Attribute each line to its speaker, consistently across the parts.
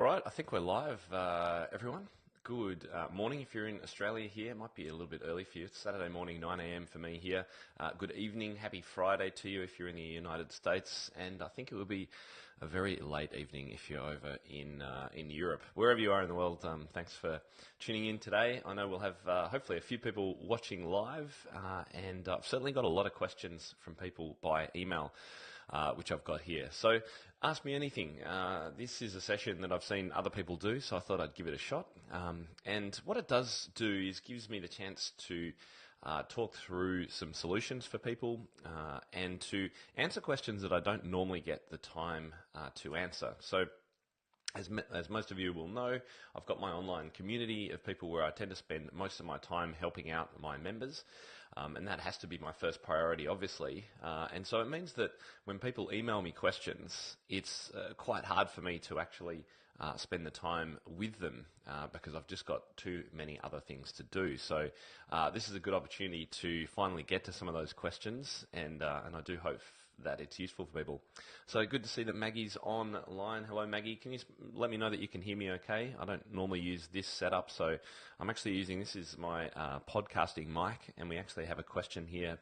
Speaker 1: All right, I think we're live, everyone. Good morning if you're in Australia here. It might be a little bit early for you. It's Saturday morning, 9 a.m. for me here. Good evening, happy Friday to you if you're in the United States. And I think it will be a very late evening if you're over in Europe. Wherever you are in the world, thanks for tuning in today. I know we'll have hopefully a few people watching live, and I've certainly got a lot of questions from people by email. Which I've got here. So ask me anything. This is a session that I've seen other people do, so I thought I'd give it a shot. And what it does do is gives me the chance to talk through some solutions for people and to answer questions that I don't normally get the time to answer. So as most of you will know, I've got my online community of people where I tend to spend most of my time helping out my members. And that has to be my first priority, obviously. And so it means that when people email me questions, it's quite hard for me to actually spend the time with them because I've just got too many other things to do. So this is a good opportunity to finally get to some of those questions, and I do hope that it's useful for people. So good to see that Maggie's online. Hello, Maggie. Can you let me know that you can hear me okay? I don't normally use this setup, so I'm actually using, this is my podcasting mic, and we actually have a question here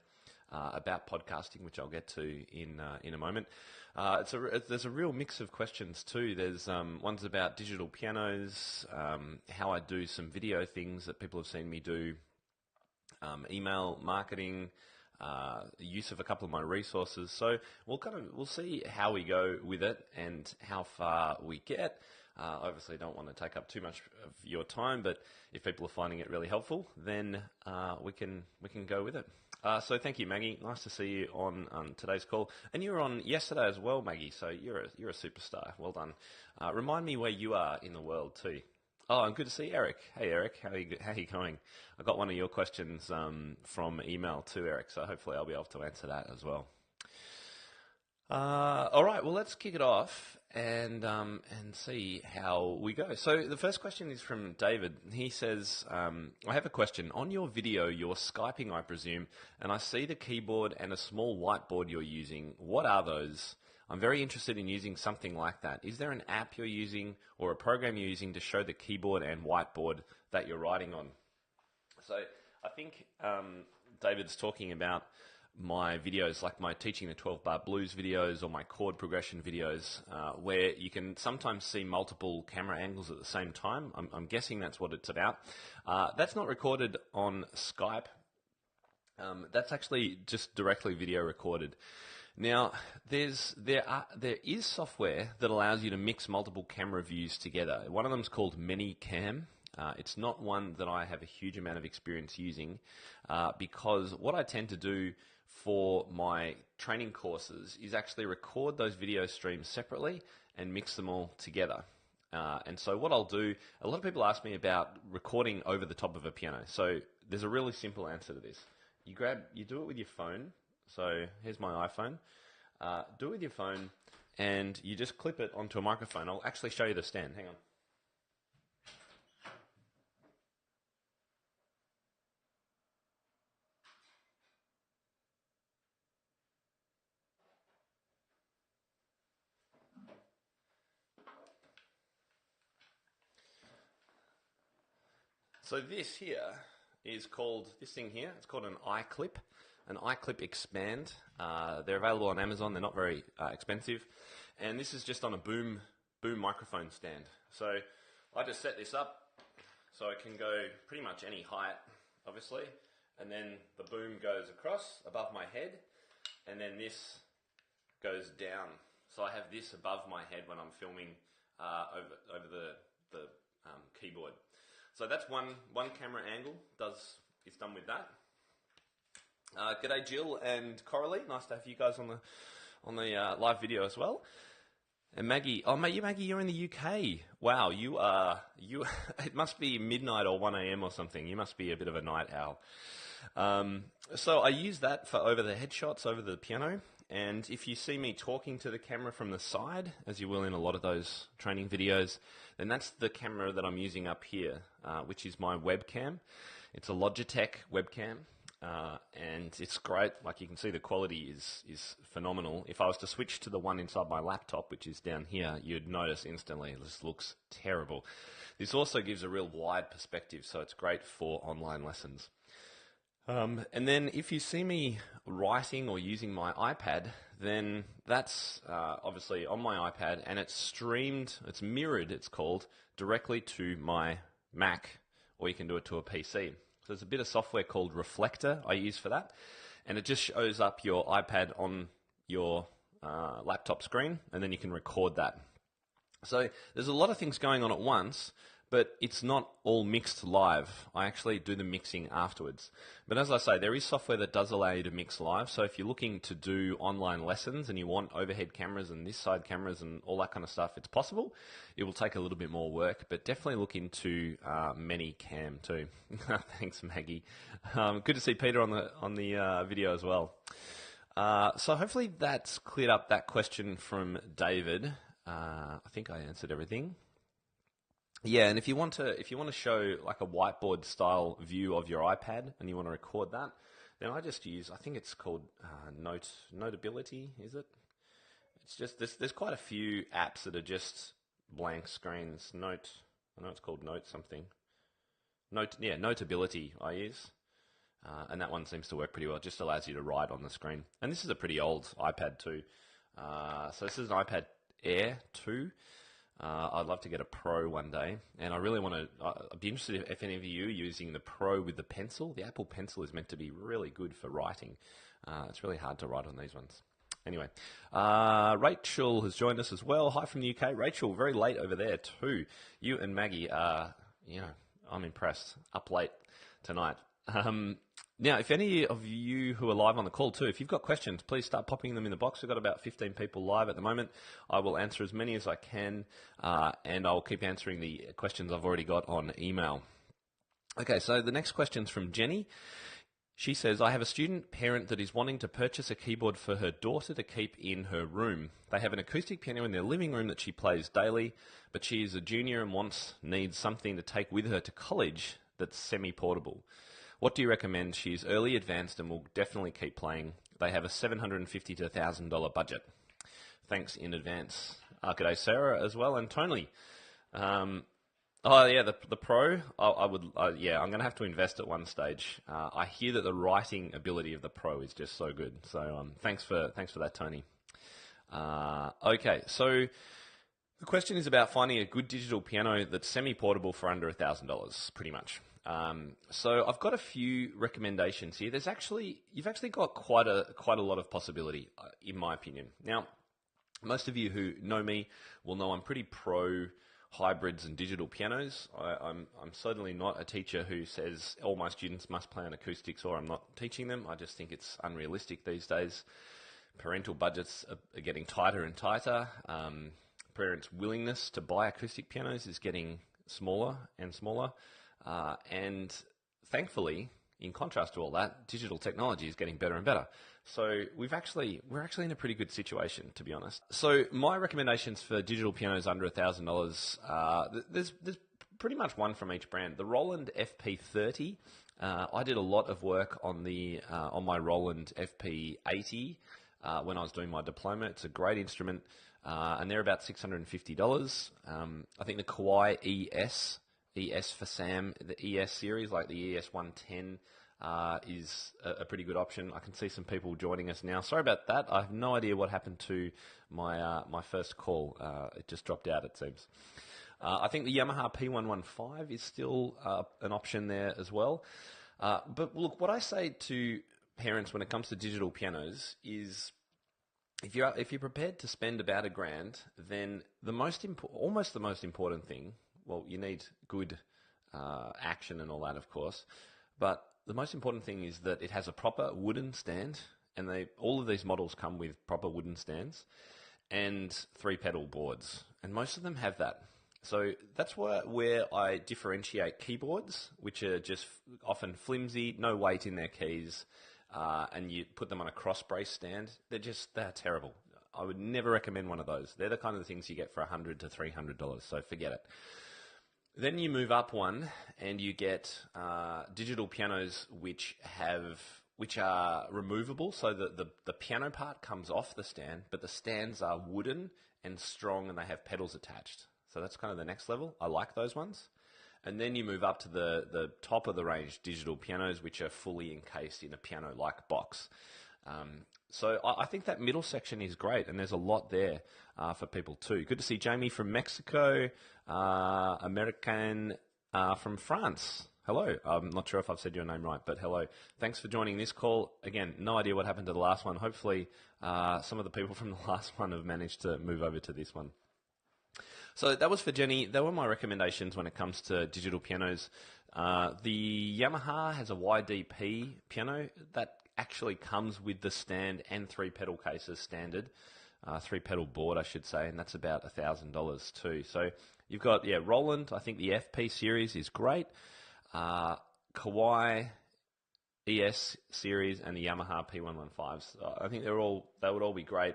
Speaker 1: about podcasting, which I'll get to in a moment. There's a real mix of questions too. There's ones about digital pianos, how I do some video things that people have seen me do, email marketing, use of a couple of my resources. So we'll see how we go with it and how far we get. Obviously, don't want to take up too much of your time, but if people are finding it really helpful, then we can go with it. So thank you, Maggie. Nice to see you on today's call, and you were on yesterday as well, Maggie. So you're a superstar. Well done. Remind me where you are in the world too. Oh, and good to see Eric. Hey, Eric, how are you going? I got one of your questions from email too, Eric, so hopefully I'll be able to answer that as well. All right, well, let's kick it off and see how we go. So the first question is from David. He says, I have a question. On your video, you're Skyping, I presume, and I see the keyboard and a small whiteboard you're using. What are those? I'm very interested in using something like that. Is there an app you're using or a program you're using to show the keyboard and whiteboard that you're writing on? So I think David's talking about my videos, like my Teaching the 12-Bar Blues videos or my chord progression videos, where you can sometimes see multiple camera angles at the same time. I'm guessing that's what it's about. That's not recorded on Skype. That's actually just directly video recorded. Now, there is software that allows you to mix multiple camera views together. One of them is called ManyCam. It's not one that I have a huge amount of experience using because what I tend to do for my training courses is actually record those video streams separately and mix them all together. And so what I'll do, a lot of people ask me about recording over the top of a piano. So there's a really simple answer to this. You do it with your phone. So here's my iPhone. Do it with your phone, and you just clip it onto a microphone. I'll actually show you the stand. Hang on. So this here is called, this thing here, it's called an iClip. An iClip Expand. They're available on Amazon. They're not very expensive. And this is just on a boom microphone stand. So I just set this up so it can go pretty much any height, obviously. And then the boom goes across above my head. And then this goes down. So I have this above my head when I'm filming over the keyboard. So that's one camera angle. It's done with that. G'day Jill and Coralie, nice to have you guys on the live video as well. And Maggie, Maggie, you're in the UK. Wow, you it must be midnight or 1 a.m. or something. You must be a bit of a night owl. So I use that for over the headshots over the piano. And if you see me talking to the camera from the side, as you will in a lot of those training videos, then that's the camera that I'm using up here, which is my webcam. It's a Logitech webcam. and it's great. Like, you can see the quality is phenomenal. If I was to switch to the one inside my laptop, which is down here, you'd notice instantly it just looks terrible. This also gives a real wide perspective, so it's great for online lessons. And then if you see me writing or using my iPad, then that's obviously on my iPad, and it's streamed, it's mirrored, it's called, directly to my Mac, or you can do it to a PC. So there's a bit of software called Reflector I use for that, and it just shows up your iPad on your laptop screen, and then you can record that. So there's a lot of things going on at once, but it's not all mixed live. I actually do the mixing afterwards. But as I say, there is software that does allow you to mix live. So if you're looking to do online lessons and you want overhead cameras and this side cameras and all that kind of stuff, it's possible. It will take a little bit more work, but definitely look into ManyCam too. Thanks, Maggie. Good to see Peter on the video as well. So hopefully that's cleared up that question from David. I think I answered everything. Yeah, and if you want to show like a whiteboard style view of your iPad and you want to record that, then I just use, I think it's called Notability, is it? It's just there's quite a few apps that are just blank screens. I know it's called Note something. Notability I use, and that one seems to work pretty well. It just allows you to write on the screen. And this is a pretty old iPad too. So this is an iPad Air 2. I'd love to get a Pro one day, and I really want to. I'd be interested if any of you are using the Pro with the pencil. The Apple Pencil is meant to be really good for writing. It's really hard to write on these ones. Anyway, Rachel has joined us as well. Hi from the UK. Rachel, very late over there too. You and Maggie are, I'm impressed. Up late tonight. Now, if any of you who are live on the call too, if you've got questions, please start popping them in the box. We've got about 15 people live at the moment. I will answer as many as I can, and I'll keep answering the questions I've already got on email. Okay, so the next question's from Jenny. She says, I have a student parent that is wanting to purchase a keyboard for her daughter to keep in her room. They have an acoustic piano in their living room that she plays daily, but she is a junior and needs something to take with her to college that's semi-portable. What do you recommend? She's early advanced and will definitely keep playing. They have a $750 to $1,000 budget. Thanks in advance. G'day Sarah as well, and Tony. The Pro. I'm going to have to invest at one stage. I hear that the writing ability of the Pro is just so good. So thanks for that, Tony. Okay, so the question is about finding a good digital piano that's semi-portable for under $1,000, pretty much. So I've got a few recommendations here. You've actually got quite a lot of possibility, in my opinion. Now, most of you who know me will know I'm pretty pro hybrids and digital pianos. I'm certainly not a teacher who says all my students must play on acoustics or I'm not teaching them. I just think it's unrealistic these days. Parental budgets are getting tighter and tighter. Parents' willingness to buy acoustic pianos is getting smaller and smaller. And thankfully, in contrast to all that, digital technology is getting better and better. So we're actually in a pretty good situation, to be honest. So my recommendations for digital pianos under $1,000, there's pretty much one from each brand. The Roland FP30. I did a lot of work on my Roland FP80 when I was doing my diploma. It's a great instrument, and they're about $650. I think the Kawai ES for Sam, the ES series, like the ES 110, is a pretty good option. I can see some people joining us now. Sorry about that. I have no idea what happened to my first call. It just dropped out, it seems. I think the Yamaha P115 is still an option there as well. But look, what I say to parents when it comes to digital pianos is, if you're prepared to spend about $1,000, then almost the most important thing. Well, you need good action and all that, of course, but the most important thing is that it has a proper wooden stand, and all of these models come with proper wooden stands and 3-pedal boards, and most of them have that. So that's where I differentiate keyboards, which are just often flimsy, no weight in their keys, and you put them on a cross brace stand. They're terrible. I would never recommend one of those. They're the kind of things you get for $100 to $300, so forget it. Then you move up one and you get digital pianos which are removable, so the piano part comes off the stand, but the stands are wooden and strong and they have pedals attached. So that's kind of the next level. I like those ones. And then you move up to the top of the range digital pianos, which are fully encased in a piano-like box. So I think that middle section is great, and there's a lot there for people too. Good to see Jamie from Mexico, American from France. Hello. I'm not sure if I've said your name right, but hello. Thanks for joining this call. Again, no idea what happened to the last one. Hopefully some of the people from the last one have managed to move over to this one. So that was for Jenny. They were my recommendations when it comes to digital pianos. The Yamaha has a YDP piano that actually comes with the stand and 3 pedal cases standard, 3 pedal board I should say, and that's about $1,000 too. So you've got, Roland, I think the FP series is great, Kawai ES series and the Yamaha P115s. I think they would all be great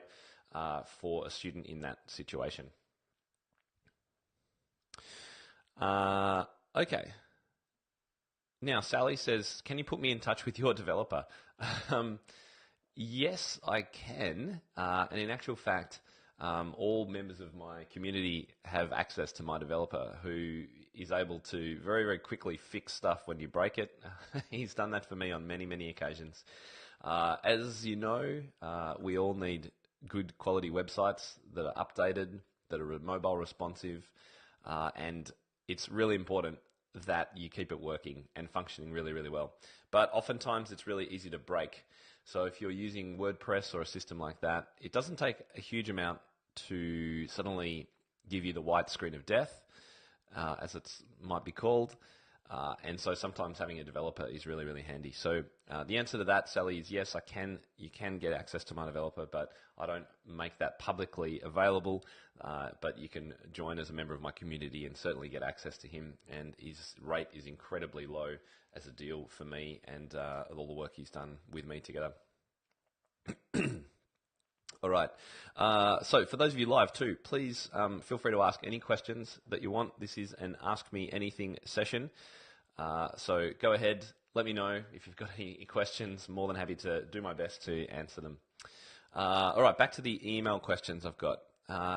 Speaker 1: for a student in that situation. Okay. Now, Sally says, can you put me in touch with your developer? Yes, I can. And in actual fact, all members of my community have access to my developer, who is able to very, very quickly fix stuff when you break it. He's done that for me on many, many occasions. As you know, we all need good quality websites that are updated, that are mobile responsive, and it's really important that you keep it working and functioning really, really well. But oftentimes it's really easy to break. So if you're using WordPress or a system like that, it doesn't take a huge amount to suddenly give you the white screen of death, as it might be called. And so sometimes having a developer is really, really handy. So the answer to that, Sally, is yes, you can get access to my developer, but I don't make that publicly available. But you can join as a member of my community and certainly get access to him. And his rate is incredibly low as a deal for me and all the work he's done with me together. All right. So for those of you live too, please feel free to ask any questions that you want. This is an Ask Me Anything session. So go ahead, let me know if you've got any questions. More than happy to do my best to answer them. All right, back to the email questions I've got.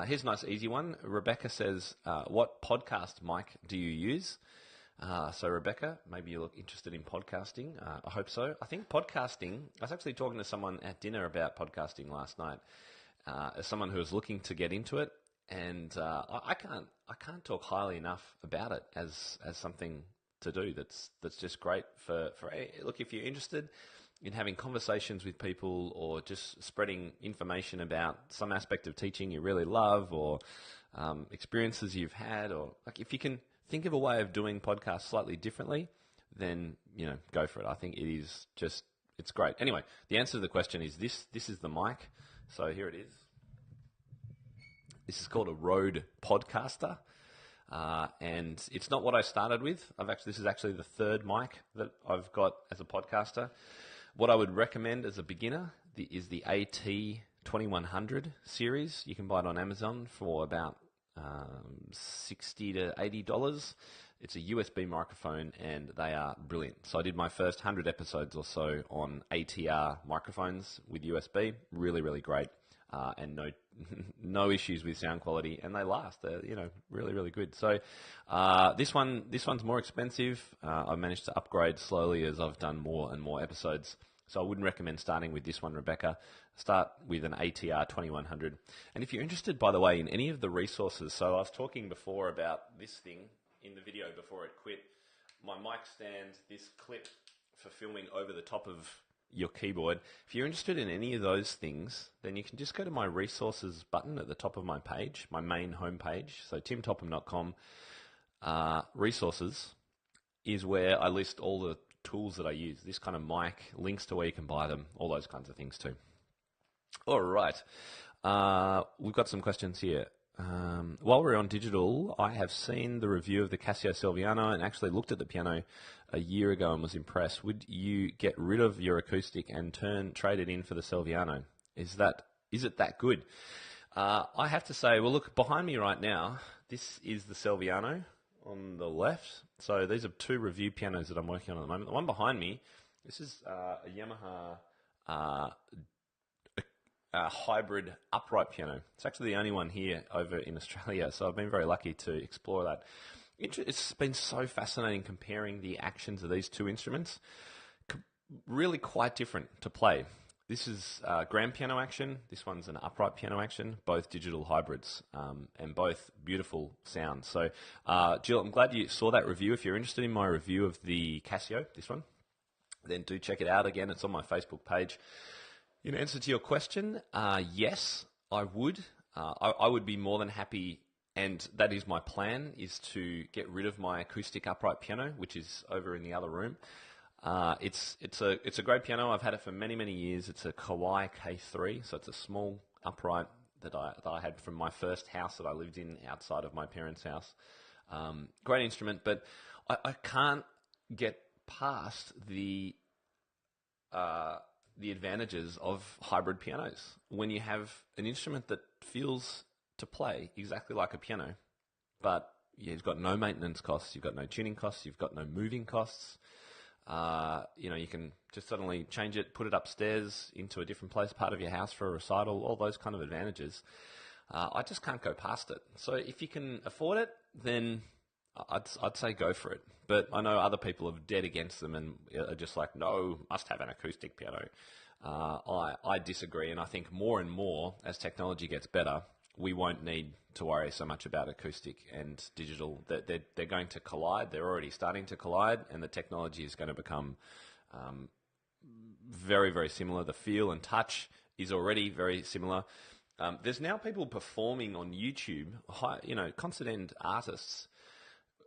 Speaker 1: Here's a nice easy one. Rebecca says, what podcast mic do you use? So Rebecca, maybe you look interested in podcasting. I hope so. I think podcasting, I was actually talking to someone at dinner about podcasting last night, as someone who was looking to get into it, and I can't talk highly enough about it as something to do that's just great for look, if you're interested in having conversations with people or just spreading information about some aspect of teaching you really love, or experiences you've had, or like if you can think of a way of doing podcasts slightly differently, then go for it. I think it is it's great. Anyway, the answer to the question is this is the mic. So here it is. This is called a Rode Podcaster. And it's not what I started with. This is actually the third mic that I've got as a podcaster. What I would recommend as a beginner is the AT2100 series. You can buy it on Amazon for about $60 to $80. It's a USB microphone and they are brilliant. So I did my first 100 episodes or so on ATR microphones with USB. Really, really great. And no issues with sound quality, and they last. They're really, really good. So this one's more expensive. I've managed to upgrade slowly as I've done more and more episodes. So I wouldn't recommend starting with this one, Rebecca. Start with an ATR 2100. And if you're interested, by the way, in any of the resources, so I was talking before about this thing in the video before it quit. My mic stand, this clip for filming over the top of your keyboard. If you're interested in any of those things, then you can just go to my resources button at the top of my page, my main homepage. So timtopham.com. Resources is where I list all the tools that I use. This kind of mic, links to where you can buy them, all those kinds of things too. All right. We've got some questions here. While we're on digital, I have seen the review of the Casio Silviano and actually looked at the piano a year ago and was impressed. Would you get rid of your acoustic and trade it in for the Silviano? Is it that good? I have to say, well, look, behind me right now, this is the Silviano. on the left. So these are two review pianos that I'm working on at the moment. The one behind me, this is a Yamaha a hybrid upright piano. It's actually the only one here over in Australia, so I've been very lucky to explore that. It's been so fascinating comparing the actions of these two instruments. Really quite different to play. This is grand piano action. This one's an upright piano action, both digital hybrids, and both beautiful sounds. So, Jill, I'm glad you saw that review. If you're interested in my review of the Casio, this one, then do check it out. Again, it's on my Facebook page. In answer to your question, yes, I would. I would be more than happy, and that is my plan, is to get rid of my acoustic upright piano, which is over in the other room. It's a great piano. I've had it for many, many years. It's a Kawai K3, so it's a small upright that I had from my first house that I lived in outside of my parents' house. Great instrument, but I can't get past the advantages of hybrid pianos. When you have an instrument that feels to play exactly like a piano, but you've got no maintenance costs, you've got no tuning costs, you've got no moving costs. You can just suddenly change it, put it upstairs into a different place, part of your house for a recital, all those kind of advantages. I just can't go past it. So if you can afford it, then I'd say go for it. But I know other people are dead against them and are just like, no, must have an acoustic piano. I disagree, and I think more and more, as technology gets better, we won't need to worry so much about acoustic and digital. They're going to collide. They're already starting to collide, and the technology is going to become very, very similar. The feel and touch is already very similar. There's now people performing on YouTube, concert end artists,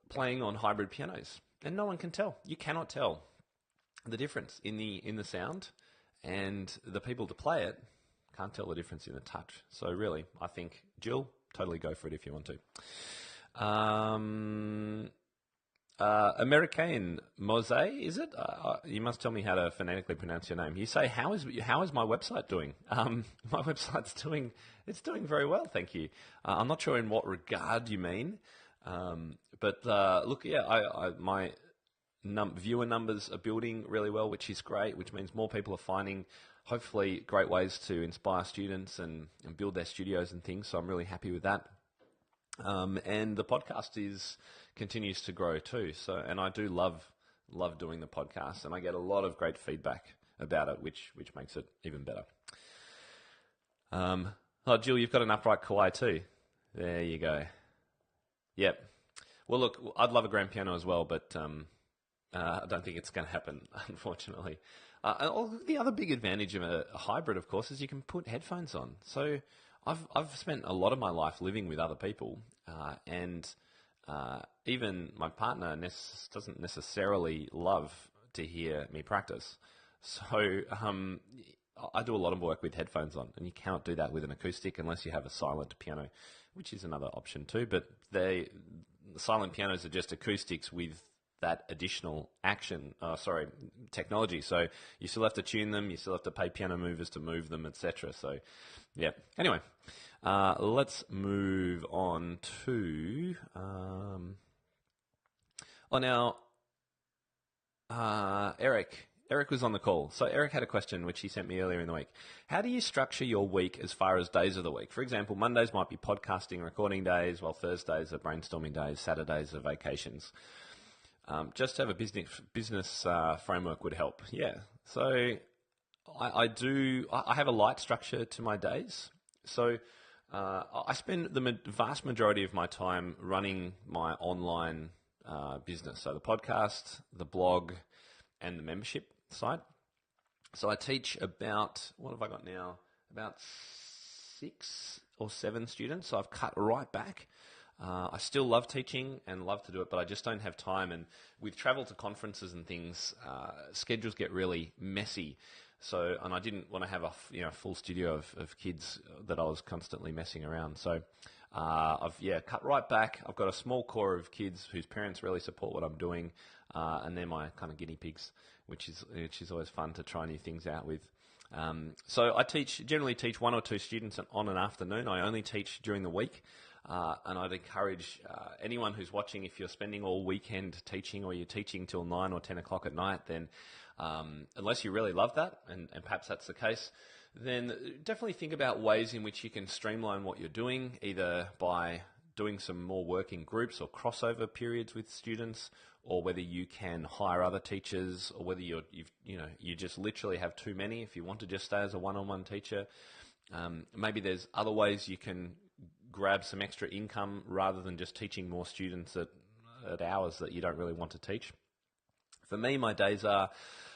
Speaker 1: playing on hybrid pianos, and no one can tell. You cannot tell the difference in the sound, and the people to play it can't tell the difference in the touch. So really, I think, Jill, totally go for it if you want to. American Mose, is it? You must tell me how to phonetically pronounce your name. You say, how is my website doing? My website's doing very well, thank you. I'm not sure in what regard you mean. But look, yeah, my viewer numbers are building really well, which is great, which means more people are finding, hopefully, great ways to inspire students and build their studios and things. So I'm really happy with that. And the podcast continues to grow too. So, and I do love doing the podcast, and I get a lot of great feedback about it, which makes it even better. Jill, you've got an upright Kawai too. There you go. Yep. Well, look, I'd love a grand piano as well, but I don't think it's going to happen, unfortunately. The other big advantage of a hybrid, of course, is you can put headphones on. So I've spent a lot of my life living with other people, and even my partner doesn't necessarily love to hear me practice. So I do a lot of work with headphones on, and you cannot do that with an acoustic unless you have a silent piano, which is another option too. But the silent pianos are just acoustics with that additional technology. So you still have to tune them, you still have to pay piano movers to move them, etc. So, yeah. Anyway, let's move on to Eric. Eric was on the call. So Eric had a question which he sent me earlier in the week. How do you structure your week as far as days of the week? For example, Mondays might be podcasting, recording days, while Thursdays are brainstorming days, Saturdays are vacations. Just to have a business framework would help. Yeah. So I have a light structure to my days. So I spend the vast majority of my time running my online business. So the podcast, the blog, and the membership site. So I teach about, what have I got now? About 6 or 7 students. So I've cut right back. I still love teaching and love to do it, but I just don't have time. And with travel to conferences and things, schedules get really messy. So, and I didn't want to have a full studio of kids that I was constantly messing around. So I've cut right back. I've got a small core of kids whose parents really support what I'm doing, and they're my kind of guinea pigs, which is always fun to try new things out with. So I generally teach 1 or 2 students on an afternoon. I only teach during the week. And I'd encourage anyone who's watching, if you're spending all weekend teaching or you're teaching till 9 or 10 o'clock at night, then unless you really love that, and perhaps that's the case, then definitely think about ways in which you can streamline what you're doing, either by doing some more work in groups or crossover periods with students, or whether you can hire other teachers, or whether you just literally have too many if you want to just stay as a one-on-one teacher. Maybe there's other ways you can grab some extra income rather than just teaching more students at hours that you don't really want to teach. For me, my days are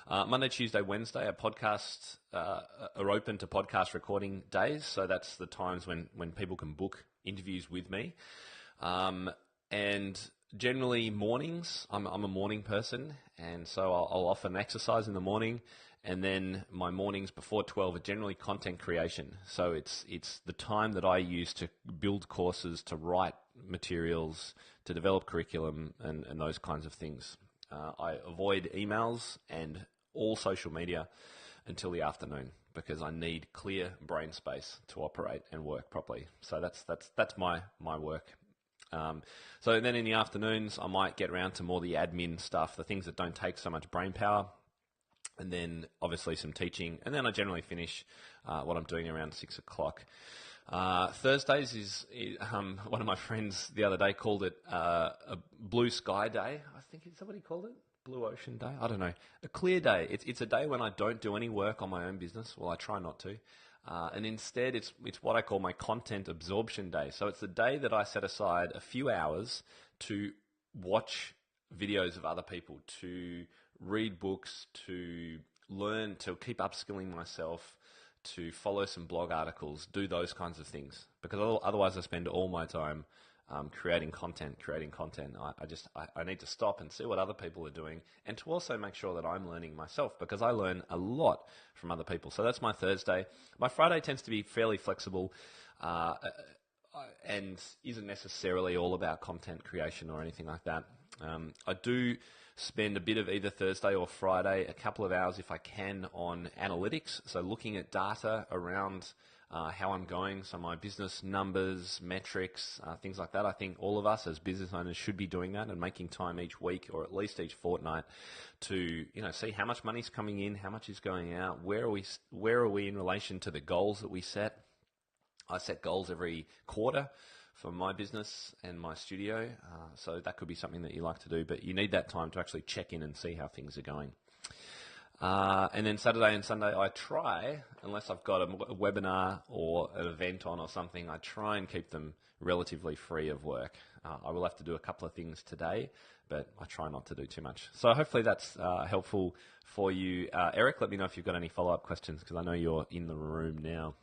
Speaker 1: Monday, Tuesday, Wednesday. Podcasts are open to podcast recording days, so that's the times when people can book interviews with me. And generally mornings, I'm a morning person, and so I'll often exercise in the morning, and then my mornings before 12 are generally content creation. So it's the time that I use to build courses, to write materials, to develop curriculum, and those kinds of things. I avoid emails and all social media until the afternoon, because I need clear brain space to operate and work properly. So that's my work. So then in the afternoons, I might get around to more the admin stuff, the things that don't take so much brain power, and then obviously some teaching, and then I generally finish what I'm doing around 6 o'clock. Thursdays is one of my friends the other day called it a blue sky day. I think somebody called it blue ocean day. I don't know. A clear day. It's a day when I don't do any work on my own business. Well, I try not to. And instead, it's what I call my content absorption day. So it's the day that I set aside a few hours to watch videos of other people, to read books, to learn, to keep upskilling myself, to follow some blog articles, do those kinds of things. Because otherwise I spend all my time creating content. I need to stop and see what other people are doing, and to also make sure that I'm learning myself, because I learn a lot from other people. So that's my Thursday. My Friday tends to be fairly flexible and isn't necessarily all about content creation or anything like that. I do spend a bit of either Thursday or Friday, a couple of hours if I can, on analytics, so looking at data around how I'm going, so my business numbers, metrics, things like that. I think all of us as business owners should be doing that and making time each week or at least each fortnight to see how much money's coming in, how much is going out, where are we in relation to the goals that we set. I set goals every quarter for my business and my studio, so that could be something that you like to do, but you need that time to actually check in and see how things are going. And then Saturday and Sunday, I try, unless I've got a webinar or an event on or something, I try and keep them relatively free of work. I will have to do a couple of things today, but I try not to do too much. So hopefully that's helpful for you. Eric, let me know if you've got any follow-up questions, because I know you're in the room now.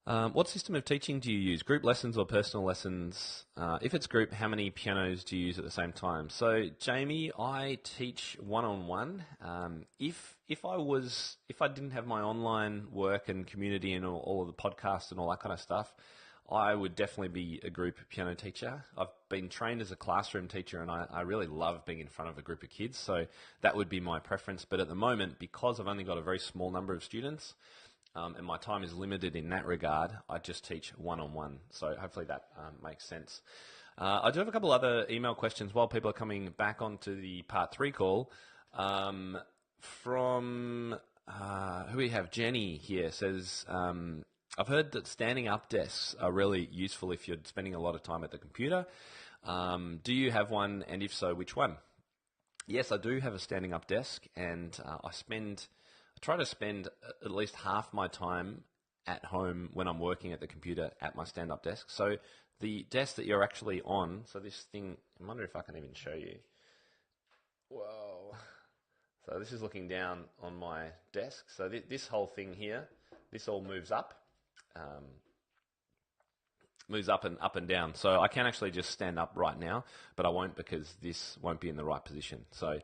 Speaker 1: What system of teaching do you use? Group lessons or personal lessons? If it's group, how many pianos do you use at the same time? So, Jamie, I teach one-on-one. If I didn't have my online work and community and all of the podcasts and all that kind of stuff, I would definitely be a group piano teacher. I've been trained as a classroom teacher, and I really love being in front of a group of kids, so that would be my preference. But at the moment, because I've only got a very small number of students, and my time is limited in that regard, I just teach one-on-one. So hopefully that makes sense. I do have a couple other email questions while people are coming back onto the part 3 call. From who we have, Jenny here says, I've heard that standing up desks are really useful if you're spending a lot of time at the computer. Do you have one, and if so, which one? Yes, I do have a standing up desk, and I try to spend at least half my time at home when I'm working at the computer at my stand-up desk. So the desk that you're actually on, so this thing, I wonder if I can even show you. Whoa. So this is looking down on my desk. So this whole thing here, this all moves up and down. So I can actually just stand up right now, but I won't, because this won't be in the right position. So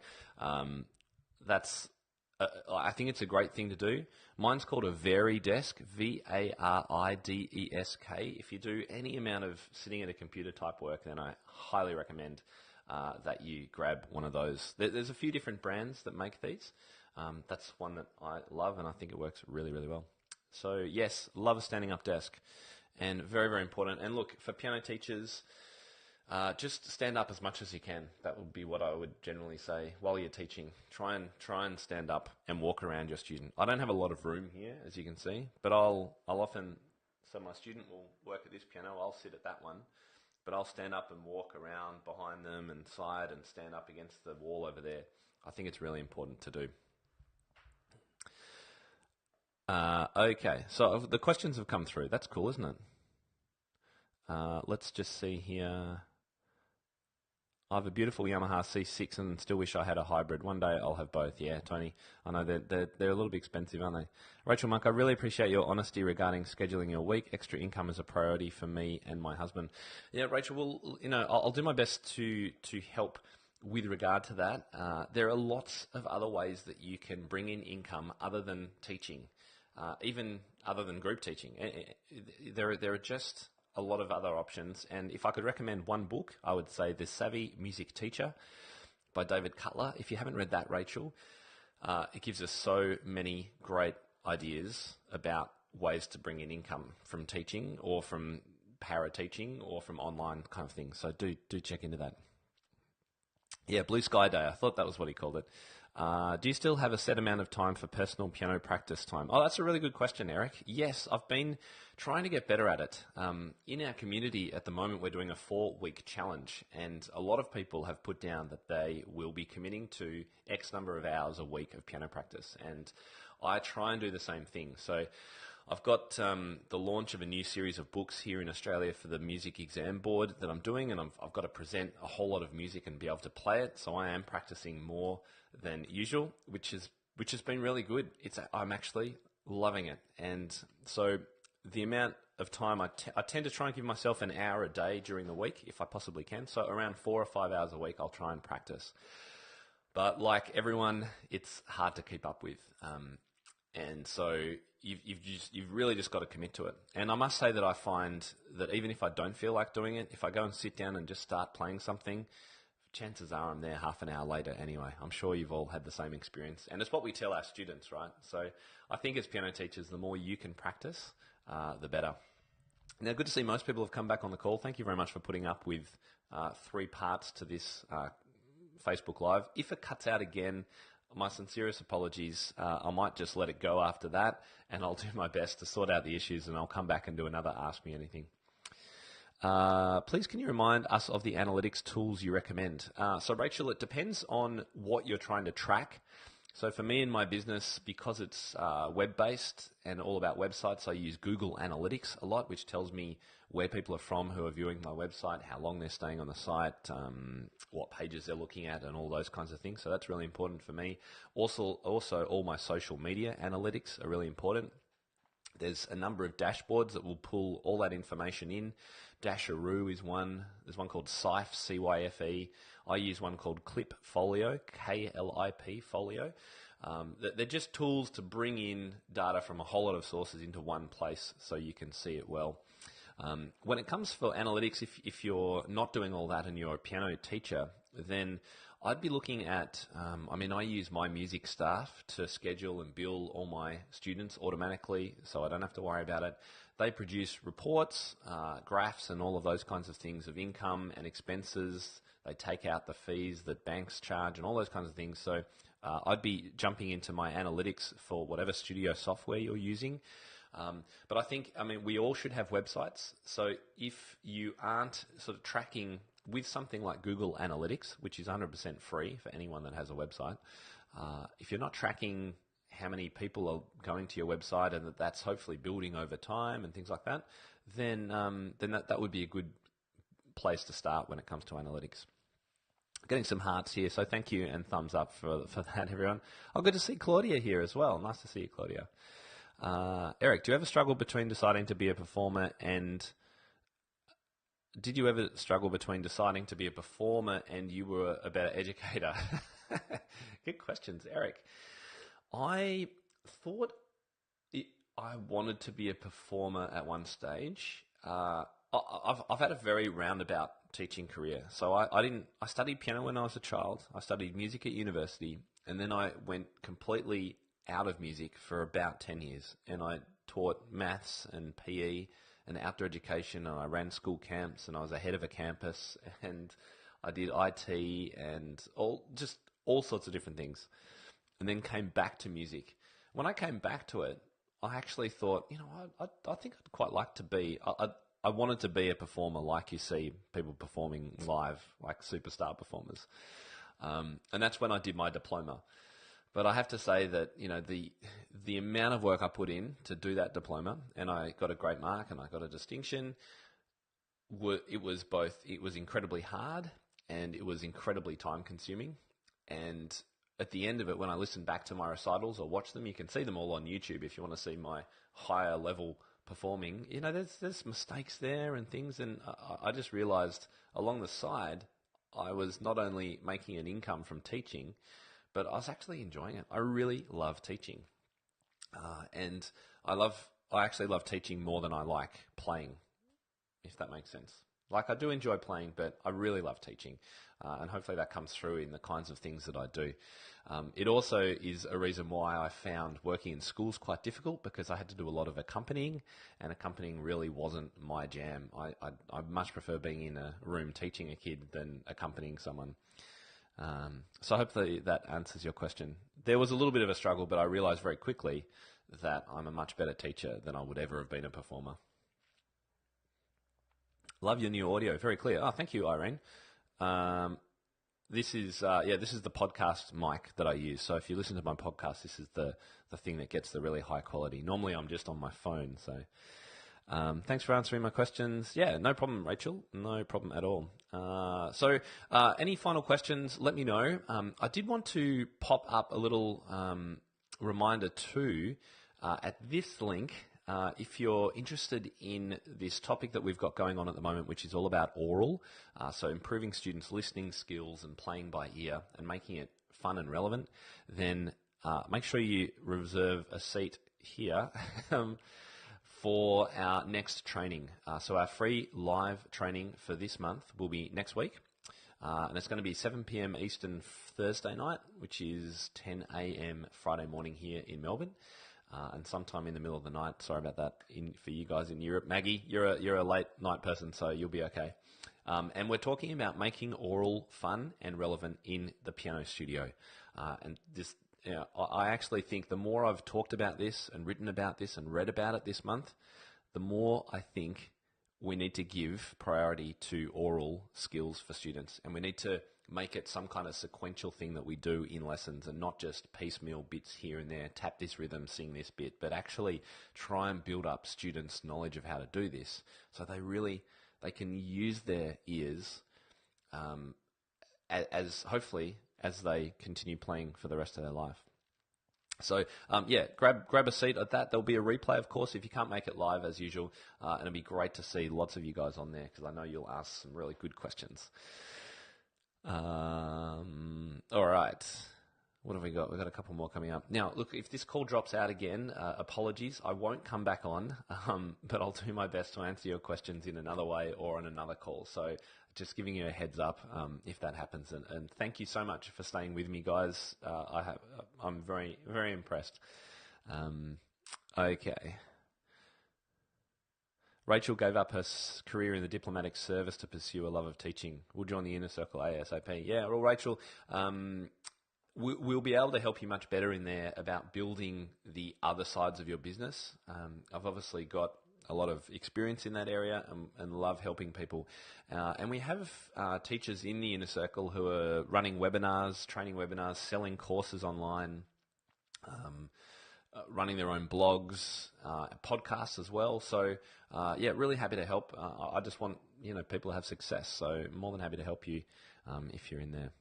Speaker 1: I think it's a great thing to do. Mine's called a Varidesk, Varidesk. If you do any amount of sitting at a computer type work, then I highly recommend that you grab one of those. There's a few different brands that make these. That's one that I love, and I think it works really, really well. So yes, love a standing up desk. and very, very important. And look, for piano teachers, just stand up as much as you can. That would be what I would generally say while you're teaching. Try and stand up and walk around your student. I don't have a lot of room here, as you can see, but I'll often, so my student will work at this piano, I'll sit at that one, but I'll stand up and walk around behind them and side and stand up against the wall over there. I think it's really important to do. Okay, so the questions have come through. That's cool, isn't it? Let's just see here. I have a beautiful Yamaha C6 and still wish I had a hybrid. One day I'll have both. Yeah, Tony. I know they're a little bit expensive, aren't they? Rachel Monk, I really appreciate your honesty regarding scheduling your week. Extra income is a priority for me and my husband. Yeah, Rachel, well, I'll do my best to help with regard to that. There are lots of other ways that you can bring in income other than teaching, even other than group teaching. There are just a lot of other options, and if I could recommend one book, I would say The Savvy Music Teacher by David Cutler. If you haven't read that, Rachel, it gives us so many great ideas about ways to bring in income from teaching or from para-teaching or from online kind of things. So do check into that. Yeah, Blue Sky Day. I thought that was what he called it. Do you still have a set amount of time for personal piano practice time? Oh, that's a really good question, Eric. Yes, I've been trying to get better at it. In our community at the moment, we're doing a 4-week challenge, and a lot of people have put down that they will be committing to X number of hours a week of piano practice, and I try and do the same thing. So I've got the launch of a new series of books here in Australia for the music exam board that I'm doing, and I've got to present a whole lot of music and be able to play it. So I am practicing more than usual, which has been really good. I'm actually loving it, and so the amount of time I tend to try and give myself an hour a day during the week if I possibly can. So around 4 or 5 hours a week, I'll try and practice. But like everyone, it's hard to keep up with, and so you've really just got to commit to it. And I must say that I find that even if I don't feel like doing it, if I go and sit down and just start playing something, chances are I'm there half an hour later anyway. I'm sure you've all had the same experience. And it's what we tell our students, right? So I think as piano teachers, the more you can practice, the better. Now, good to see most people have come back on the call. Thank you very much for putting up with 3 parts to this Facebook Live. If it cuts out again, my sincerest apologies. I might just let it go after that, and I'll do my best to sort out the issues, and I'll come back and do another Ask Me Anything. Please, can you remind us of the analytics tools you recommend? So, Rachel, it depends on what you're trying to track. So for me in my business, because it's web-based and all about websites, I use Google Analytics a lot, which tells me where people are from who are viewing my website, how long they're staying on the site, what pages they're looking at, and all those kinds of things. So that's really important for me. Also, all my social media analytics are really important. There's a number of dashboards that will pull all that information in. Dasheroo is one. There's one called Cyphe, C-Y-F-E. I use one called Clipfolio, K-L-I-P, Folio. They're just tools to bring in data from a whole lot of sources into one place so you can see it well. When it comes for analytics, if you're not doing all that and you're a piano teacher, then I'd be looking at, I use my music staff to schedule and bill all my students automatically, so I don't have to worry about it. They produce reports, graphs, and all of those kinds of things of income and expenses. They take out the fees that banks charge and all those kinds of things. So I'd be jumping into my analytics for whatever studio software you're using. But I think, we all should have websites. So if you aren't sort of tracking with something like Google Analytics, which is 100% free for anyone that has a website, if you're not tracking how many people are going to your website and that's hopefully building over time and things like that, then that would be a good place to start when it comes to analytics. Getting some hearts here, so thank you and thumbs up for that, everyone. Oh, good to see Claudia here as well. Nice to see you, Claudia. Eric, do you ever struggle between deciding to be a performer and... Did you ever struggle between deciding to be a performer and you were a better educator? Good questions, Eric. I thought I wanted to be a performer at one stage. I've had a very roundabout teaching career. So I studied piano when I was a child. I studied music at university, and then I went completely out of music for about 10 years, and I taught maths and PE and outdoor education, and I ran school camps, and I was a head of a campus, and I did IT and all sorts of different things, and then came back to music. When I came back to it, I actually thought, I think I'd quite like to be. I wanted to be a performer, like you see people performing live, like superstar performers, and that's when I did my diploma. But I have to say that the amount of work I put in to do that diploma, and I got a great mark and I got a distinction. It was incredibly hard and it was incredibly time consuming. And at the end of it, when I listen back to my recitals or watch them, you can see them all on YouTube if you want to see my higher level performing. There's mistakes there and things, and I just realized along the side I was not only making an income from teaching, but I was actually enjoying it. I really love teaching, and I actually love teaching more than I like playing, if that makes sense. Like, I do enjoy playing, but I really love teaching, and hopefully that comes through in the kinds of things that I do. It also is a reason why I found working in schools quite difficult, because I had to do a lot of accompanying, and accompanying really wasn't my jam. I much prefer being in a room teaching a kid than accompanying someone. So hopefully that answers your question. There was a little bit of a struggle, but I realized very quickly that I'm a much better teacher than I would ever have been a performer. Love your new audio, very clear. Oh, thank you, Irene. This is the podcast mic that I use. So if you listen to my podcast, this is the thing that gets the really high quality. Normally I'm just on my phone. So thanks for answering my questions. Yeah, no problem, Rachel. No problem at all. So any final questions, let me know. I did want to pop up a little reminder too at this link. If you're interested in this topic that we've got going on at the moment, which is all about oral, so improving students' listening skills and playing by ear and making it fun and relevant, then make sure you reserve a seat here for our next training. So our free live training for this month will be next week, and it's going to be 7 p.m. Eastern Thursday night, which is 10 a.m. Friday morning here in Melbourne. And sometime in the middle of the night. Sorry about that for you guys in Europe. Maggie, you're a late night person, so you'll be okay. And we're talking about making oral fun and relevant in the piano studio. And this, I actually think the more I've talked about this and written about this and read about it this month, the more I think we need to give priority to oral skills for students, and we need to make it some kind of sequential thing that we do in lessons, and not just piecemeal bits here and there, tap this rhythm, sing this bit, but actually try and build up students' knowledge of how to do this, so they can use their ears as hopefully as they continue playing for the rest of their life. So, grab a seat at that. There'll be a replay, of course, if you can't make it live as usual, and it'll be great to see lots of you guys on there, because I know you'll ask some really good questions. All right. What have we got? We've got a couple more coming up. Now, look, if this call drops out again, apologies. I won't come back on, but I'll do my best to answer your questions in another way or on another call. So just giving you a heads up if that happens. And thank you so much for staying with me, guys. I'm very, very impressed. Okay. Rachel gave up her career in the diplomatic service to pursue a love of teaching. We'll join the InnerCircle ASAP. Yeah, well, Rachel, we'll be able to help you much better in there about building the other sides of your business. I've obviously got a lot of experience in that area and love helping people. And we have teachers in the InnerCircle who are running webinars, training webinars, selling courses online, running their own blogs, podcasts as well. So, really happy to help. I just want people to have success. So, more than happy to help you if you're in there.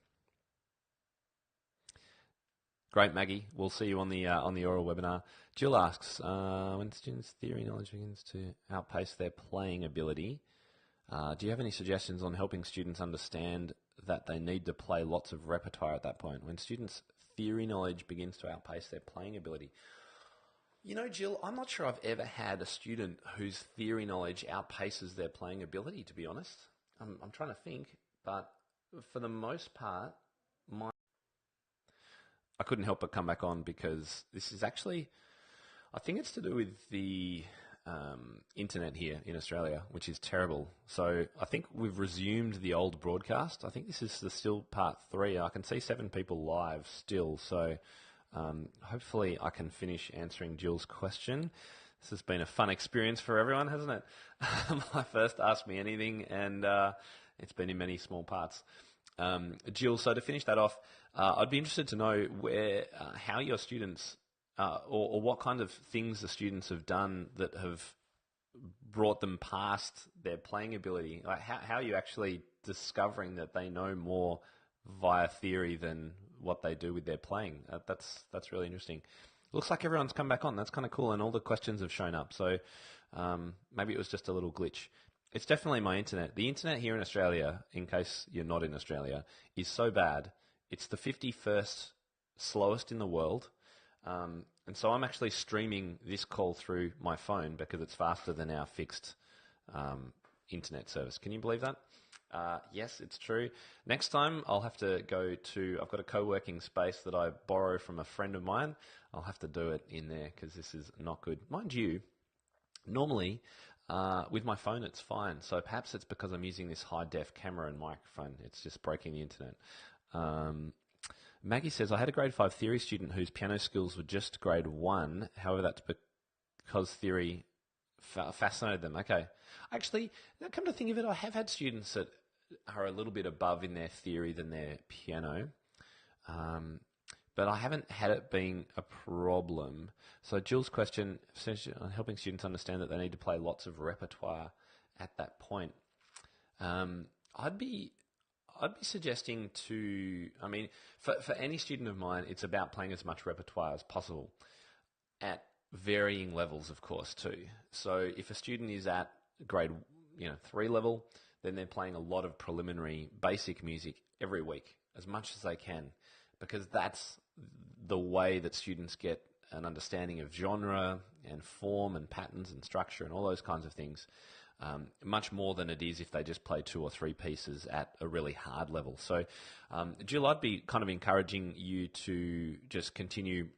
Speaker 1: Great, Maggie. We'll see you on the oral webinar. Jill asks, when students' theory knowledge begins to outpace their playing ability, do you have any suggestions on helping students understand that they need to play lots of repertoire at that point? When students' theory knowledge begins to outpace their playing ability. Jill, I'm not sure I've ever had a student whose theory knowledge outpaces their playing ability, to be honest. I'm trying to think, but for the most part, I couldn't help but come back on because this is actually, I think it's to do with the internet here in Australia, which is terrible. So I think we've resumed the old broadcast. I think this is still part 3. I can see 7 people live still. So hopefully I can finish answering Jill's question. This has been a fun experience for everyone, hasn't it? My first Ask Me Anything, and it's been in many small parts. Jill, so to finish that off, I'd be interested to know how your students, or what kind of things the students have done that have brought them past their playing ability. Like how are you actually discovering that they know more via theory than what they do with their playing? That's really interesting. Looks like everyone's come back on. That's kind of cool, and all the questions have shown up. So maybe it was just a little glitch. It's definitely my internet. The internet here in Australia, in case you're not in Australia, is so bad. It's the 51st slowest in the world. And so I'm actually streaming this call through my phone because it's faster than our fixed internet service. Can you believe that? Yes, it's true. Next time I'll have to go to, I've got a co-working space that I borrow from a friend of mine. I'll have to do it in there because this is not good. Mind you, normally with my phone it's fine. So perhaps it's because I'm using this high-def camera and microphone. It's just breaking the internet. Maggie says, I had a grade 5 theory student whose piano skills were just grade 1. However, that's because theory fascinated them. Okay. Actually, come to think of it, I have had students that are a little bit above in their theory than their piano. But I haven't had it being a problem. So Jill's question, helping students understand that they need to play lots of repertoire at that point. I'd be suggesting for any student of mine, it's about playing as much repertoire as possible at varying levels, of course, too. So if a student is at grade 3 level, then they're playing a lot of preliminary basic music every week, as much as they can, because that's the way that students get an understanding of genre and form and patterns and structure and all those kinds of things. Much more than it is if they just play 2 or 3 pieces at a really hard level. So, Jill, I'd be kind of encouraging you to just continue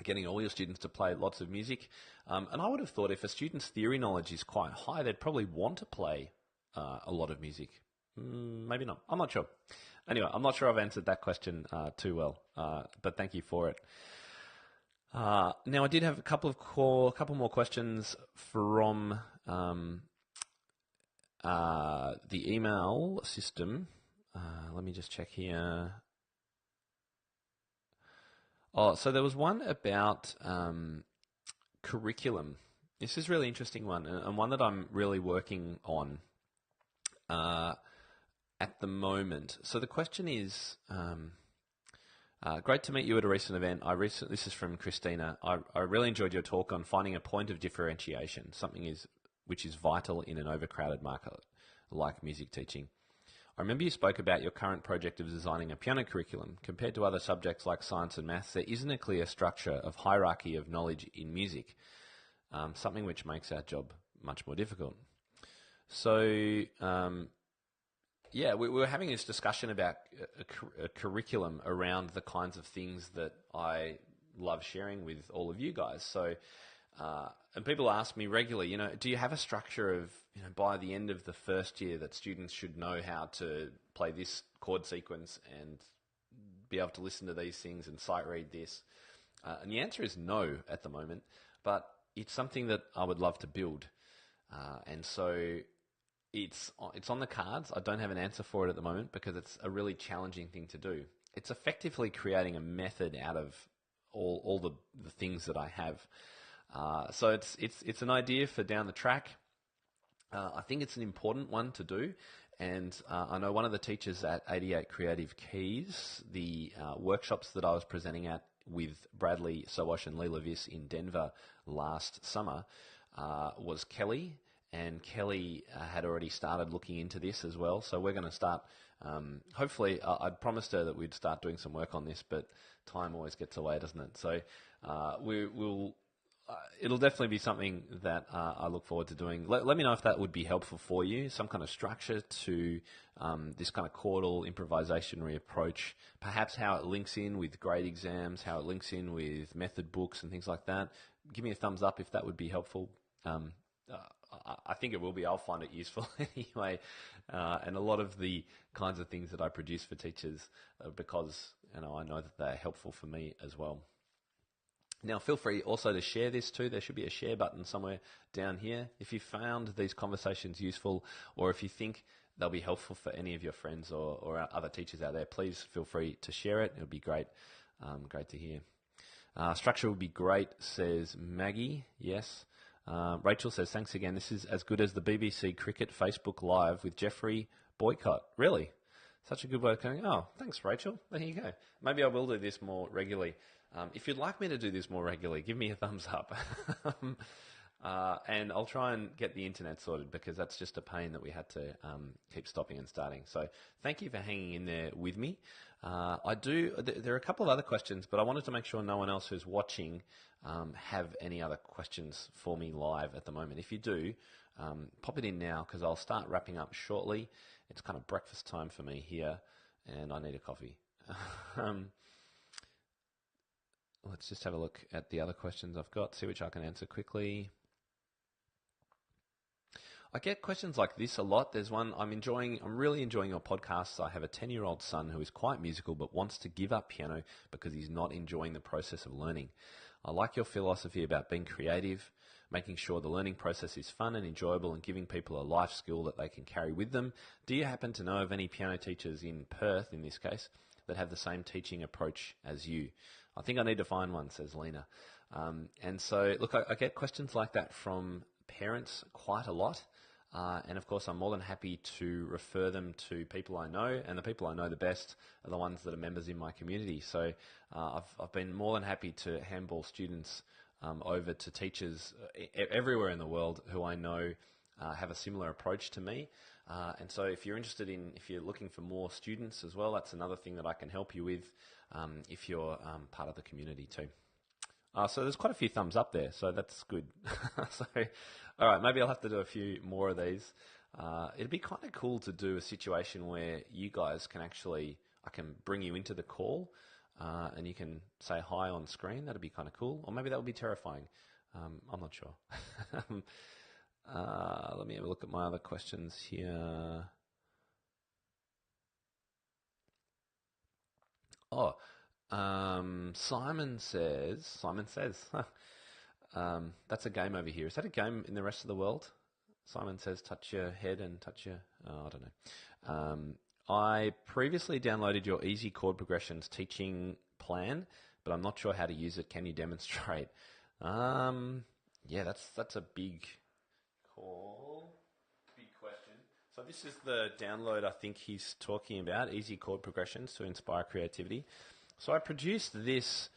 Speaker 1: getting all your students to play lots of music. And I would have thought if a student's theory knowledge is quite high, they'd probably want to play a lot of music. Maybe not. I'm not sure. Anyway, I'm not sure I've answered that question too well, but thank you for it. Now, I did have a couple more questions from the email system. Let me just check here. Oh, so there was one about curriculum. This is a really interesting one, and one that I'm really working on at the moment. So the question is, great to meet you at a recent event. This is from Christina. I really enjoyed your talk on finding a point of differentiation, which is vital in an overcrowded market like music teaching. I remember you spoke about your current project of designing a piano curriculum. Compared to other subjects like science and maths, there isn't a clear structure of hierarchy of knowledge in music, something which makes our job much more difficult. So, we were having this discussion about a curriculum around the kinds of things that I love sharing with all of you guys. So, and people ask me regularly, do you have a structure of, by the end of the first year that students should know how to play this chord sequence and be able to listen to these things and sight read this? And the answer is no at the moment, but it's something that I would love to build. And so it's on the cards. I don't have an answer for it at the moment because it's a really challenging thing to do. It's effectively creating a method out of all the things that I have. So it's an idea for down the track. I think it's an important one to do, and I know one of the teachers at 88 Creative Keys, the workshops that I was presenting at with Bradley Sowash and Leela Viss in Denver last summer was Kelly, and Kelly had already started looking into this as well. So we're going to start. Hopefully, I'd promised her that we'd start doing some work on this, but time always gets away, doesn't it? So we'll. It'll definitely be something that I look forward to doing. Let me know if that would be helpful for you, some kind of structure to this kind of chordal improvisationary approach, perhaps how it links in with grade exams, how it links in with method books and things like that. Give me a thumbs up if that would be helpful. I think it will be. I'll find it useful anyway. And a lot of the kinds of things that I produce for teachers, because I know that they're helpful for me as well. Now, feel free also to share this too. There should be a share button somewhere down here. If you found these conversations useful, or if you think they'll be helpful for any of your friends or other teachers out there, please feel free to share it. It would be great. Great to hear. Structure would be great, says Maggie. Yes. Rachel says, thanks again. This is as good as the BBC Cricket Facebook Live with Jeffrey Boycott. Really? Such a good way of going, oh, thanks, Rachel. There you go. Maybe I will do this more regularly. If you'd like me to do this more regularly, give me a thumbs up. And I'll try and get the internet sorted, because that's just a pain that we had to keep stopping and starting. So thank you for hanging in there with me. There are a couple of other questions, but I wanted to make sure no one else who's watching have any other questions for me live at the moment. If you do, pop it in now, because I'll start wrapping up shortly. It's kind of breakfast time for me here, and I need a coffee. Let's just have a look at the other questions I've got, see which I can answer quickly. I get questions like this a lot. There's one, I'm really enjoying your podcasts. I have a 10-year-old son who is quite musical but wants to give up piano because he's not enjoying the process of learning. I like your philosophy about being creative, making sure the learning process is fun and enjoyable, and giving people a life skill that they can carry with them. Do you happen to know of any piano teachers in Perth, in this case, that have the same teaching approach as you? I think I need to find one, says Lena. And so, look, I get questions like that from parents quite a lot. And of course, I'm more than happy to refer them to people I know, and the people I know the best are the ones that are members in my community. So I've been more than happy to handball students over to teachers everywhere in the world who I know have a similar approach to me. And so if you're looking for more students as well, that's another thing that I can help you with if you're part of the community too. So there's quite a few thumbs up there, so that's good. So, all right, maybe I'll have to do a few more of these. It'd be kind of cool to do a situation where you guys can I can bring you into the call and you can say hi on screen. That'd be kind of cool. Or maybe that would be terrifying. I'm not sure. Let me have a look at my other questions here. Oh, Simon says, that's a game over here. Is that a game in the rest of the world? Simon says, touch your head and touch your, I don't know. I previously downloaded your easy chord progressions teaching plan, but I'm not sure how to use it. Can you demonstrate? Yeah, that's a big call. Big question. So this is the download I think he's talking about, easy chord progressions to inspire creativity. So I produced this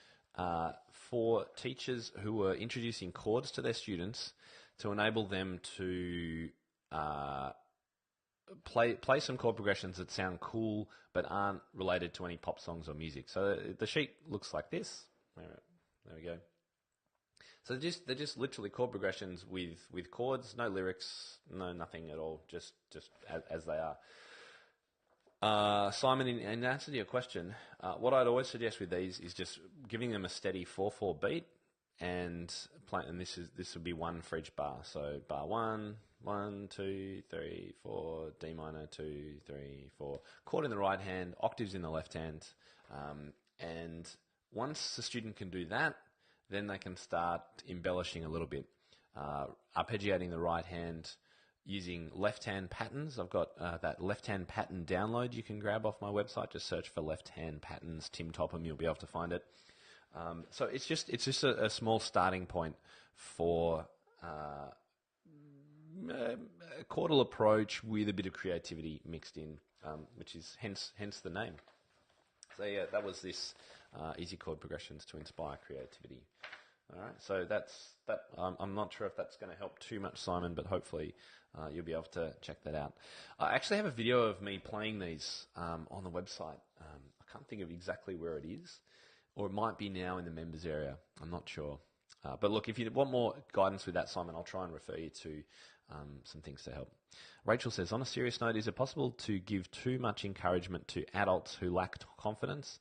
Speaker 1: for teachers who were introducing chords to their students to enable them to play some chord progressions that sound cool but aren't related to any pop songs or music. So the sheet looks like this. There we go. So they're just literally chord progressions with chords, no lyrics, no nothing at all, just as they are. Simon, in answer to your question, what I'd always suggest with these is just giving them a steady 4/4 beat, and this would be one for each bar. So bar 1, 1, 2, 3, 4, D minor, 2, 3, 4. Chord in the right hand, octaves in the left hand, and once the student can do that, then they can start embellishing a little bit, arpeggiating the right hand, using left-hand patterns. I've got that left-hand pattern download you can grab off my website. Just search for left-hand patterns, Tim Topham, you'll be able to find it. So it's just a small starting point for a chordal approach with a bit of creativity mixed in, which is hence the name. So yeah, that was this easy chord progressions to inspire creativity. All right, so that's that. I'm not sure if that's going to help too much, Simon, but hopefully you'll be able to check that out. I actually have a video of me playing these on the website. I can't think of exactly where it is, or it might be now in the members area. I'm not sure. But look, if you want more guidance with that, Simon, I'll try and refer you to some things to help. Rachel says, on a serious note, is it possible to give too much encouragement to adults who lack confidence?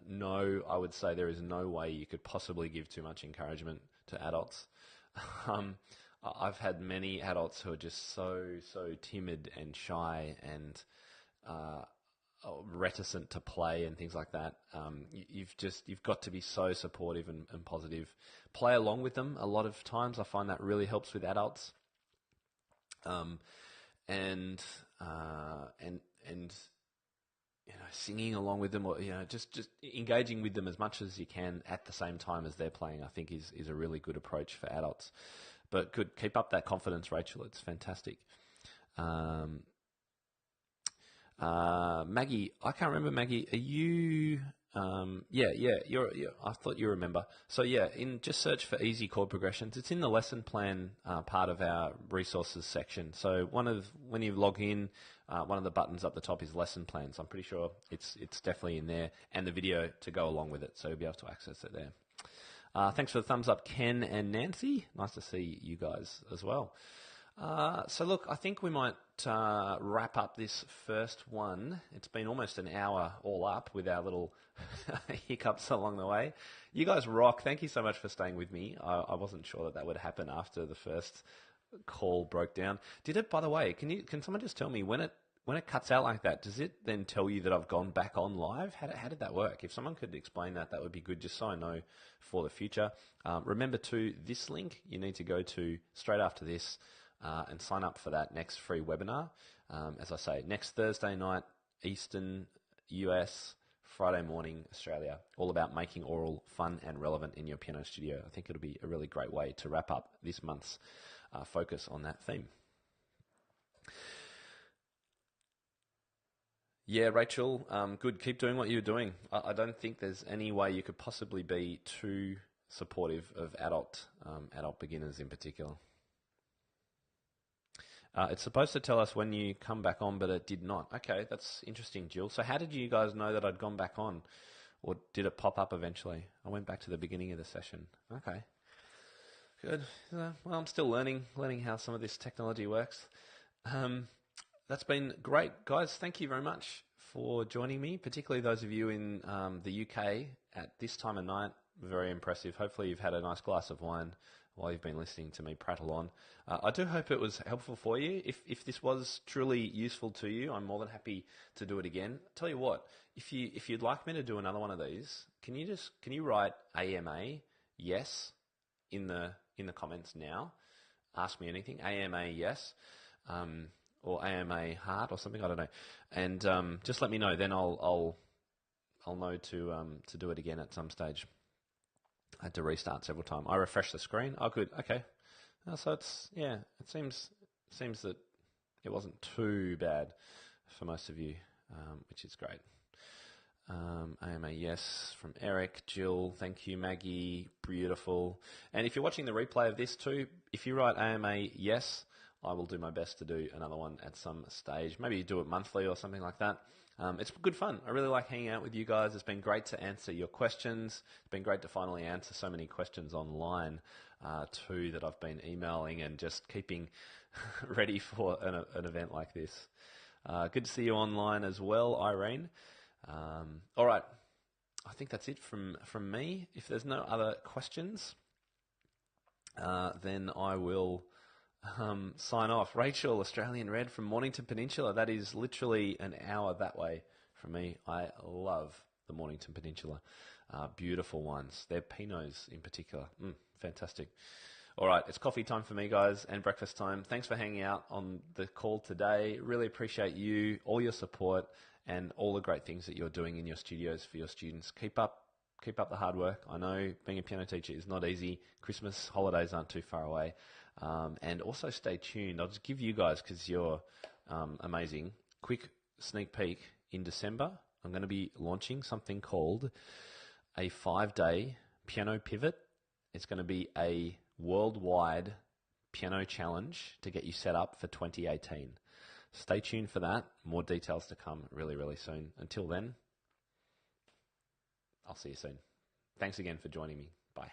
Speaker 1: No, I would say there is no way you could possibly give too much encouragement to adults. I've had many adults who are just so timid and shy and uh, reticent to play and things like that. You've got to be so supportive and positive. Play along with them. A lot of times, I find that really helps with adults. Um, and and singing along with them, or just engaging with them as much as you can at the same time as they're playing, I think is a really good approach for adults. But good, keep up that confidence, Rachel. It's fantastic. Um, Maggie, I can't remember. Maggie, are you? Yeah. I thought you remember. So yeah, just search for easy chord progressions. It's in the lesson plan part of our resources section. So when you log in, one of the buttons up the top is lesson plans. I'm pretty sure it's definitely in there, and the video to go along with it. So you'll be able to access it there. Thanks for the thumbs up, Ken and Nancy. Nice to see you guys as well. So look, I think we might wrap up this first one. It's been almost an hour all up with our little hiccups along the way. You guys rock. Thank you so much for staying with me. I wasn't sure that would happen after the first call broke down. Did it, by the way? Can someone just tell me when it cuts out like that? Does it then tell you that I've gone back on live? How did that work? If someone could explain that, that would be good, just so I know for the future. Remember too, this link you need to go to straight after this. And sign up for that next free webinar. As I say, next Thursday night, Eastern US, Friday morning, Australia, all about making oral fun and relevant in your piano studio. I think it'll be a really great way to wrap up this month's focus on that theme. Yeah, Rachel, good. Keep doing what you're doing. I don't think there's any way you could possibly be too supportive of adult beginners in particular. It's supposed to tell us when you come back on, but it did not. Okay, that's interesting, Jill. So how did you guys know that I'd gone back on? Or did it pop up eventually? I went back to the beginning of the session. Okay, good. Well, I'm still learning how some of this technology works. That's been great. Guys, thank you very much for joining me, particularly those of you in the UK at this time of night. Very impressive. Hopefully you've had a nice glass of wine while you've been listening to me prattle on. I do hope it was helpful for you. If this was truly useful to you, I'm more than happy to do it again. Tell you what, if you'd like me to do another one of these, can you write AMA yes in the comments now? Ask me anything. AMA yes, or AMA heart or something. I don't know. And just let me know. Then I'll know to do it again at some stage. I had to restart several times. I refreshed the screen. Oh, good. Okay. So it seems that it wasn't too bad for most of you, which is great. AMA yes from Eric, Jill, thank you, Maggie, beautiful. And if you're watching the replay of this too, if you write AMA yes, I will do my best to do another one at some stage. Maybe do it monthly or something like that. It's good fun. I really like hanging out with you guys. It's been great to answer your questions. It's been great to finally answer so many questions online too that I've been emailing and just keeping ready for an event like this. Good to see you online as well, Irene. All right. I think that's it from me. If there's no other questions, then I will sign off. Rachel, Australian Red from Mornington Peninsula. That is literally an hour that way from me. I love the Mornington Peninsula. Beautiful ones. Their Pinots in particular. Fantastic. All right, it's coffee time for me, guys, and breakfast time. Thanks for hanging out on the call today. Really appreciate you, all your support, and all the great things that you're doing in your studios for your students. Keep up the hard work. I know being a piano teacher is not easy. Christmas holidays aren't too far away. And also stay tuned. I'll just give you guys, because you're amazing, quick sneak peek. In December, I'm going to be launching something called a 5-day piano pivot. It's going to be a worldwide piano challenge to get you set up for 2018. Stay tuned for that. More details to come really, really soon. Until then, I'll see you soon. Thanks again for joining me. Bye.